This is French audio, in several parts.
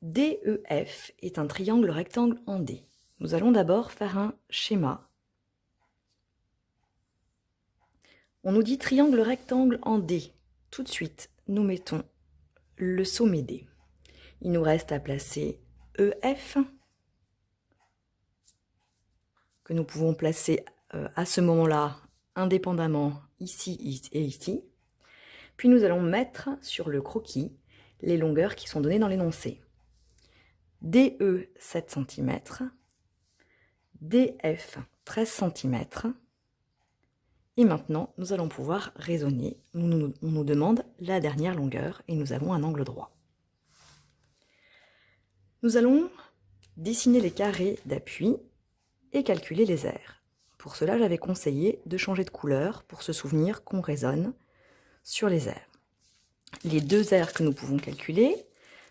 DEF est un triangle rectangle en D. Nous allons d'abord faire un schéma. On nous dit triangle rectangle en D. Tout de suite, nous mettons le sommet D. Il nous reste à placer EF, que nous pouvons placer à ce moment-là indépendamment ici et ici. Puis nous allons mettre sur le croquis les longueurs qui sont données dans l'énoncé. DE 7 cm, DF 13 cm. Et maintenant, nous allons pouvoir raisonner. On nous demande la dernière longueur et nous avons un angle droit. Nous allons dessiner les carrés d'appui et calculer les aires. Pour cela, j'avais conseillé de changer de couleur pour se souvenir qu'on raisonne sur les aires. Les deux aires que nous pouvons calculer,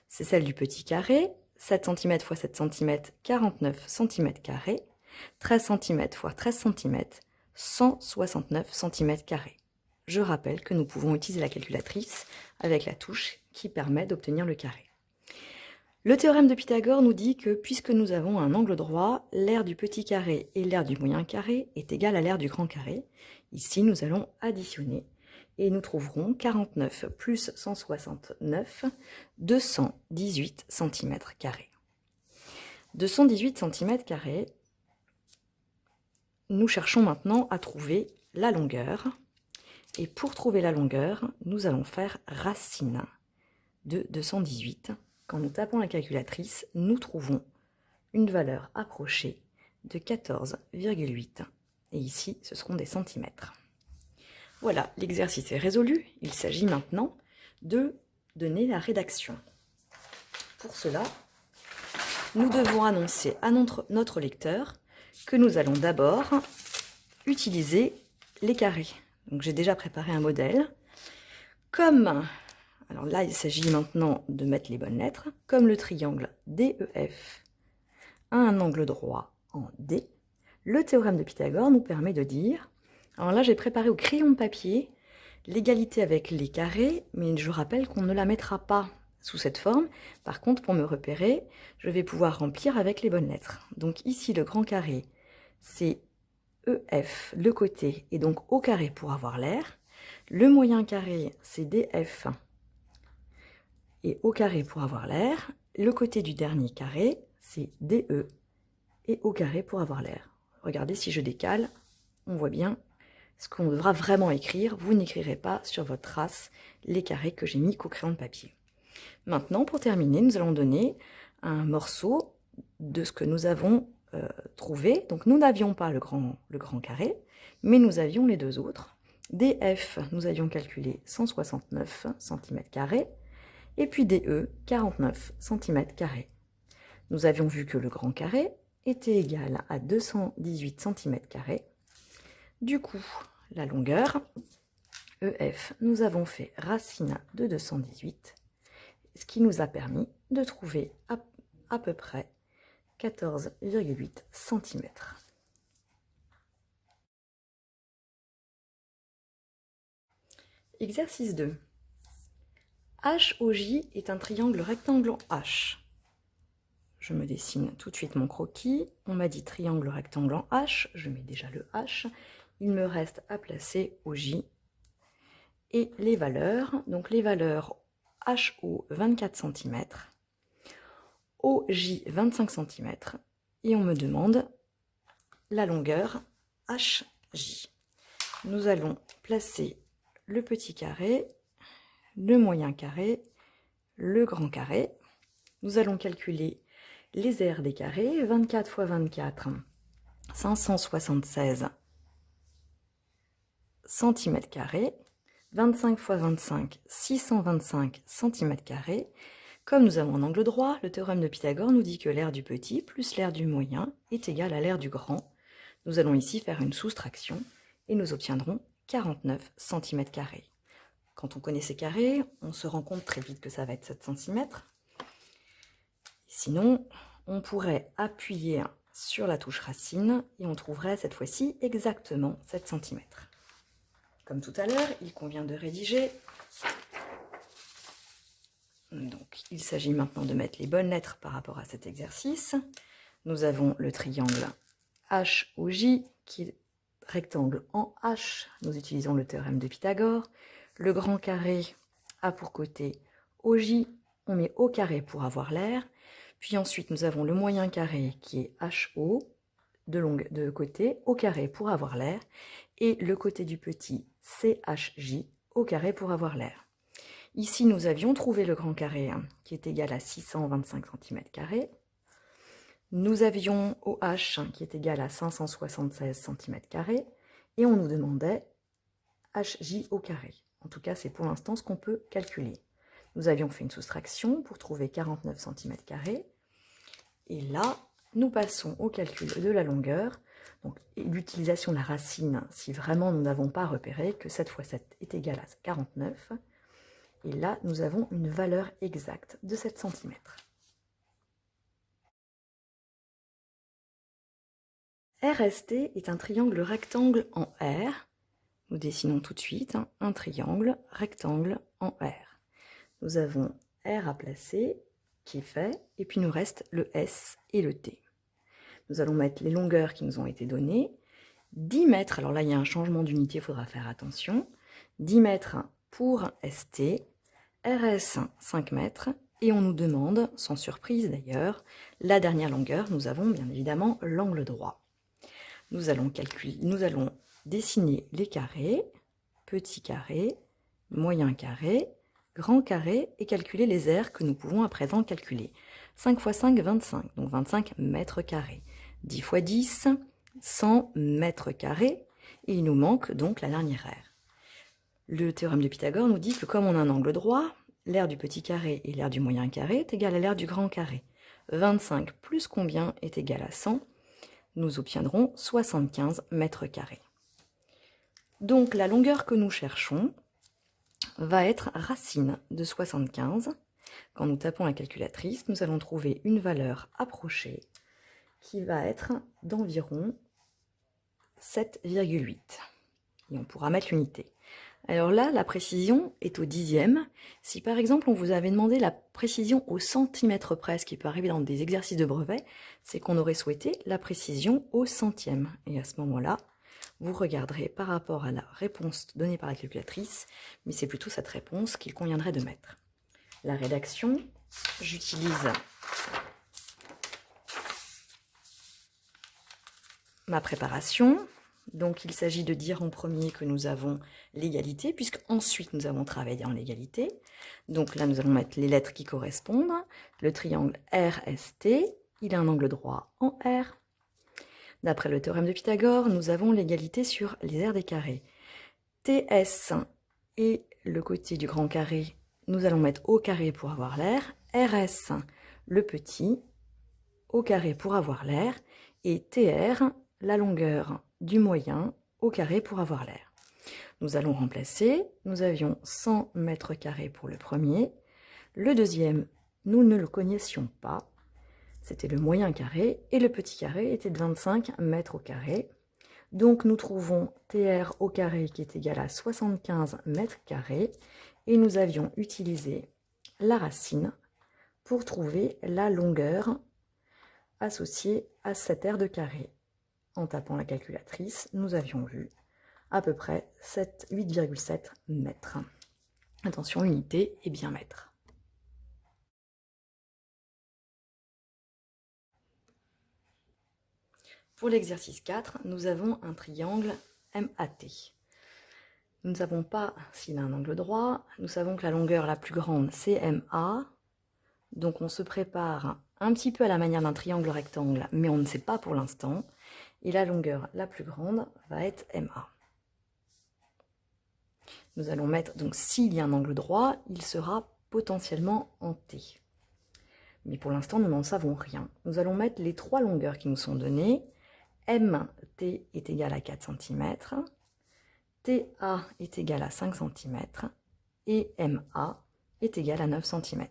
c'est celle du petit carré, 7 cm x 7 cm, 49 cm², 13 cm x 13 cm, 169 cm². Je rappelle que nous pouvons utiliser la calculatrice avec la touche qui permet d'obtenir le carré. Le théorème de Pythagore nous dit que puisque nous avons un angle droit, l'aire du petit carré et l'aire du moyen carré est égale à l'aire du grand carré. Ici, nous allons additionner et nous trouverons 49 plus 169, 218 cm². 218 cm², nous cherchons maintenant à trouver la longueur. Et pour trouver la longueur, nous allons faire racine de 218. Quand nous tapons la calculatrice, nous trouvons une valeur approchée de 14,8. Et ici, ce seront des centimètres. Voilà, l'exercice est résolu. Il s'agit maintenant de donner la rédaction. Pour cela, nous devons annoncer à notre lecteur que nous allons d'abord utiliser les carrés. Donc j'ai déjà préparé un modèle. Alors là, il s'agit maintenant de mettre les bonnes lettres. Comme le triangle DEF a un angle droit en D, le théorème de Pythagore nous permet de dire... Alors là, j'ai préparé au crayon de papier l'égalité avec les carrés, mais je rappelle qu'on ne la mettra pas sous cette forme. Par contre, pour me repérer, je vais pouvoir remplir avec les bonnes lettres. Donc ici, le grand carré, c'est EF, le côté, et donc au carré pour avoir l'aire. Le moyen carré, c'est DF, et au carré pour avoir l'air. Le côté du dernier carré, c'est DE, et au carré pour avoir l'air. Regardez, si je décale, on voit bien ce qu'on devra vraiment écrire. Vous n'écrirez pas sur votre trace les carrés que j'ai mis qu'au crayon de papier. Maintenant, pour terminer, nous allons donner un morceau de ce que nous avons trouvé. Donc, nous n'avions pas le grand carré, mais nous avions les deux autres. DF, nous avions calculé 169 cm², et puis DE, 49 cm². Nous avions vu que le grand carré était égal à 218 cm². Du coup, la longueur, EF, nous avons fait racine de 218, ce qui nous a permis de trouver à peu près 14,8 cm. Exercice 2. HOJ est un triangle rectangle en H. Je me dessine tout de suite mon croquis. On m'a dit triangle rectangle en H. Je mets déjà le H. Il me reste à placer OJ et les valeurs. Donc les valeurs HO 24 cm, OJ 25 cm. Et on me demande la longueur HJ. Nous allons placer le petit carré, le moyen carré, le grand carré. Nous allons calculer les aires des carrés. 24 x 24, 576 cm². 25 x 25, 625 cm². Comme nous avons un angle droit, le théorème de Pythagore nous dit que l'aire du petit plus l'aire du moyen est égale à l'aire du grand. Nous allons ici faire une soustraction et nous obtiendrons 49 cm². Quand on connaît ces carrés, on se rend compte très vite que ça va être 7 cm. Sinon, on pourrait appuyer sur la touche racine et on trouverait cette fois-ci exactement 7 cm. Comme tout à l'heure, il convient de rédiger Donc, il s'agit maintenant de mettre les bonnes lettres par rapport à cet exercice. Nous avons le triangle HOJ qui est rectangle en H. Nous utilisons le théorème de Pythagore. Le grand carré a pour côté OJ. On met au carré pour avoir l'air. Puis ensuite, nous avons le moyen carré qui est HO de côté au carré pour avoir l'air. Et le côté du petit CHJ au carré pour avoir l'air. Ici, nous avions trouvé le grand carré qui est égal à 625 cm². Nous avions OH qui est égal à 576 cm². Et on nous demandait HJ au carré. En tout cas, c'est pour l'instant ce qu'on peut calculer. Nous avions fait une soustraction pour trouver 49 cm². Et là, nous passons au calcul de la longueur. Donc, l'utilisation de la racine, si vraiment nous n'avons pas repéré que 7 fois 7 est égal à 49. Et là, nous avons une valeur exacte de 7 cm. RST est un triangle rectangle en R. Nous dessinons tout de suite un triangle rectangle en R. Nous avons R à placer, qui est fait, et puis nous reste le S et le T. Nous allons mettre les longueurs qui nous ont été données. 10 mètres, alors là il y a un changement d'unité, il faudra faire attention. 10 mètres pour ST, RS 5 mètres, et on nous demande, sans surprise d'ailleurs, la dernière longueur. Nous avons bien évidemment l'angle droit. Nous allons dessiner les carrés, petit carré, moyen carré, grand carré, et calculer les aires que nous pouvons à présent calculer. 5 x 5, 25, donc 25 mètres carrés. 10 x 10, 100 mètres carrés, et il nous manque donc la dernière aire. Le théorème de Pythagore nous dit que comme on a un angle droit, l'aire du petit carré et l'aire du moyen carré est égale à l'aire du grand carré. 25 plus combien est égal à 100? Nous obtiendrons 75 mètres carrés. Donc la longueur que nous cherchons va être racine de 75. Quand nous tapons la calculatrice, nous allons trouver une valeur approchée qui va être d'environ 7,8. Et on pourra mettre l'unité. Alors là, la précision est au dixième. Si par exemple on vous avait demandé la précision au centimètre près, ce qui peut arriver dans des exercices de brevet, c'est qu'on aurait souhaité la précision au centième. Et à ce moment-là, vous regarderez par rapport à la réponse donnée par la calculatrice, mais c'est plutôt cette réponse qu'il conviendrait de mettre. La rédaction, j'utilise ma préparation. Donc il s'agit de dire en premier que nous avons l'égalité, puisque ensuite nous avons travaillé en l'égalité. Donc là nous allons mettre les lettres qui correspondent. Le triangle RST, il a un angle droit en R. D'après le théorème de Pythagore, nous avons l'égalité sur les aires des carrés. TS et le côté du grand carré, nous allons mettre au carré pour avoir l'air. RS, le petit, au carré pour avoir l'air. Et TR, la longueur du moyen au carré pour avoir l'air. Nous allons remplacer. Nous avions 100 mètres carrés pour le premier. Le deuxième, nous ne le connaissions pas. C'était le moyen carré et le petit carré était de 25 mètres au carré. Donc nous trouvons TR au carré qui est égal à 75 mètres carrés et nous avions utilisé la racine pour trouver la longueur associée à cette aire de carré. En tapant la calculatrice, nous avions vu à peu près 8,7 mètres. Attention, unité et bien mètre. Pour l'exercice 4, nous avons un triangle MAT. Nous ne savons pas s'il a un angle droit. Nous savons que la longueur la plus grande, c'est MA. Donc on se prépare un petit peu à la manière d'un triangle rectangle, mais on ne sait pas pour l'instant. Et la longueur la plus grande va être MA. Nous allons mettre, donc s'il y a un angle droit, il sera potentiellement en T. Mais pour l'instant, nous n'en savons rien. Nous allons mettre les trois longueurs qui nous sont données. MT est égal à 4 cm, TA est égal à 5 cm et MA est égal à 9 cm.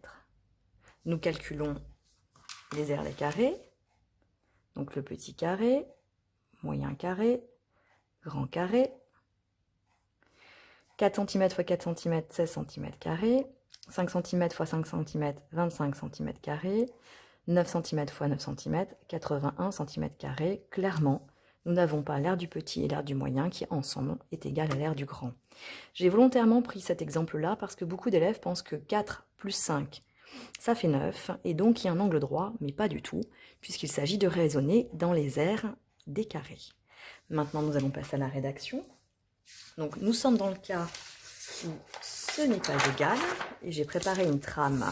Nous calculons les aires des carrés, donc le petit carré, moyen carré, grand carré, 4 cm x 4 cm, 16 cm², 5 cm x 5 cm, 25 cm², 9 cm x 9 cm, 81 cm². Clairement, nous n'avons pas l'aire du petit et l'aire du moyen qui, ensemble, est égal à l'aire du grand. J'ai volontairement pris cet exemple-là parce que beaucoup d'élèves pensent que 4 plus 5, ça fait 9, et donc il y a un angle droit, mais pas du tout, puisqu'il s'agit de raisonner dans les aires des carrés. Maintenant, nous allons passer à la rédaction. Donc, nous sommes dans le cas où ce n'est pas égal, et j'ai préparé une trame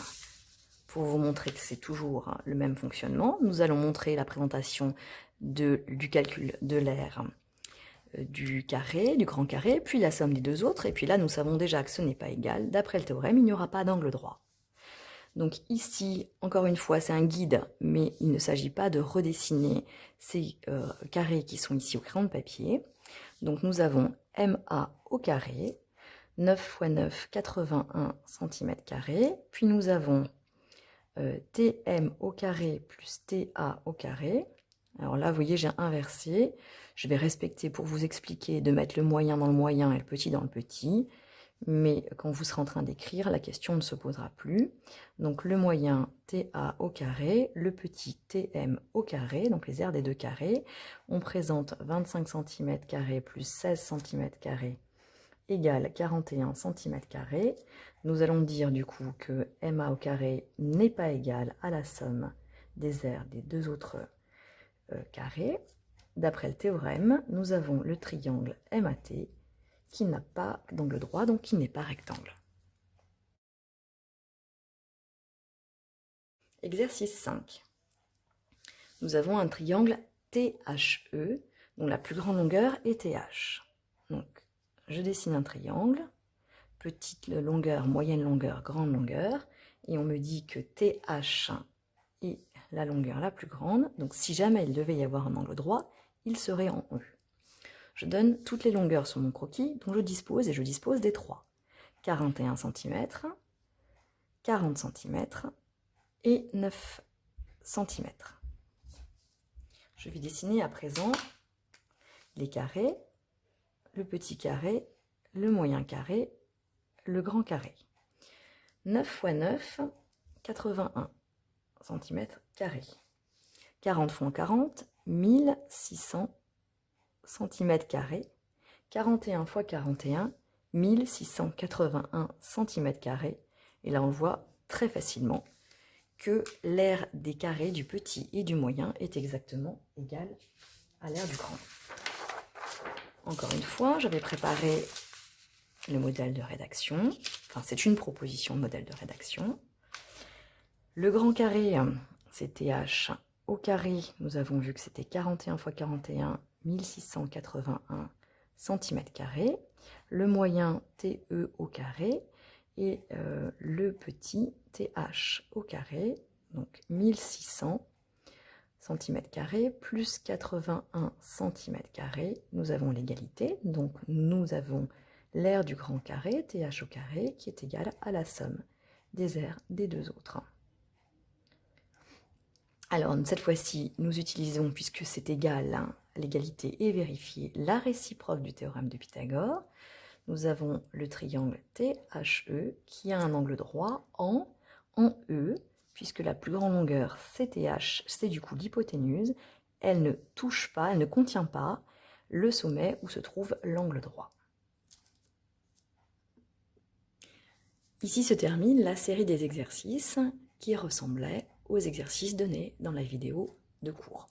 pour vous montrer que c'est toujours le même fonctionnement. Nous allons montrer la présentation du calcul de l'aire du carré, du grand carré, puis la somme des deux autres, et puis là, nous savons déjà que ce n'est pas égal. D'après le théorème, il n'y aura pas d'angle droit. Donc ici, encore une fois, c'est un guide, mais il ne s'agit pas de redessiner ces carrés qui sont ici au crayon de papier. Donc nous avons MA au carré, 9 x 9, 81 cm², puis nous avons TM au carré plus TA au carré. Alors là, vous voyez, j'ai inversé. Je vais respecter pour vous expliquer de mettre le moyen dans le moyen et le petit dans le petit. Mais quand vous serez en train d'écrire, la question ne se posera plus. Donc le moyen TA au carré, le petit TM au carré, donc les aires des deux carrés. On présente 25 cm² plus 16 cm² égale 41 cm². Nous allons dire du coup que MA au carré n'est pas égal à la somme des aires des deux autres carrés. D'après le théorème, nous avons le triangle MAT qui n'a pas d'angle droit, donc qui n'est pas rectangle. Exercice 5. Nous avons un triangle THE, dont la plus grande longueur est TH. Donc, je dessine un triangle, petite longueur, moyenne longueur, grande longueur, et on me dit que TH est la longueur la plus grande, donc si jamais il devait y avoir un angle droit, il serait en E. Je donne toutes les longueurs sur mon croquis dont je dispose, et je dispose des trois. 41 cm, 40 cm et 9 cm. Je vais dessiner à présent les carrés, le petit carré, le moyen carré, le grand carré. 9 x 9, 81 cm². 40 x 40, 1600 cm². 41 x 41, 1681 cm². Et là, on voit très facilement que l'aire des carrés du petit et du moyen est exactement égale à l'aire du grand. Encore une fois, j'avais préparé le modèle de rédaction. Enfin, c'est une proposition de modèle de rédaction. Le grand carré, c'est TH au carré. Nous avons vu que c'était 41 x 41, 1681 cm². Le moyen TE au carré et le petit TH au carré, donc 1600 cm² plus 81 cm². Nous avons l'égalité, donc nous avons l'aire du grand carré, TH au carré, qui est égal à la somme des aires des deux autres. Alors, cette fois-ci, nous utilisons, puisque c'est égal, hein, l'égalité est vérifiée, la réciproque du théorème de Pythagore. Nous avons le triangle THE qui a un angle droit en E, puisque la plus grande longueur, c'est TH, c'est du coup l'hypoténuse. Elle ne touche pas, elle ne contient pas le sommet où se trouve l'angle droit. Ici se termine la série des exercices qui ressemblaient aux exercices donnés dans la vidéo de cours.